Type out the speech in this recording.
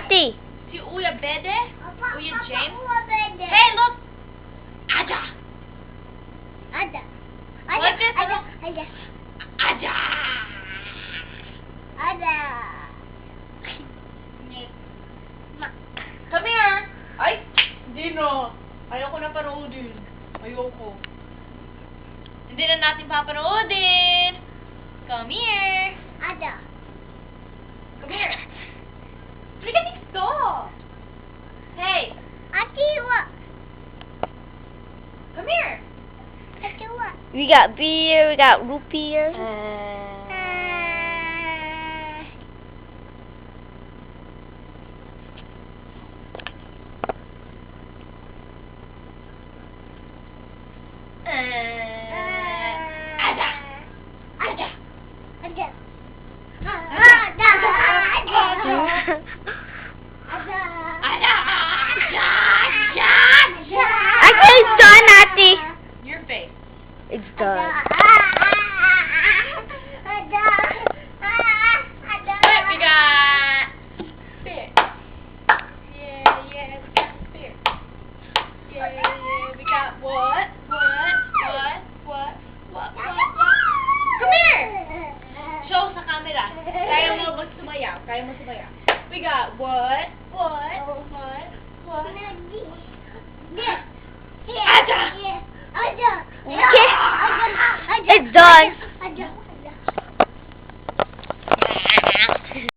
Ate. Si Uya Bede? Uya James? Bede. Hey, look! Ada! Ada. What's it? Ada. Ada. Ada! Ada. Come here! Ay! Hindi na. Ayoko na panoodin. Ayoko. Hindi na natin papanoodin. Come here! Ada. Come here! Halika dito! Hey! Ate, what? Come here! Ate, what? We got beer, we got root beer. Ada! Ada. Ada. Ada! Ada! Ate, it's done, Ate. Your face. It's done. But we got beer. Yeah, we got beer. Yeah, we got what? Come here! Show sa camera. Kaya mo sumayaw. We got what? Ada! It's done.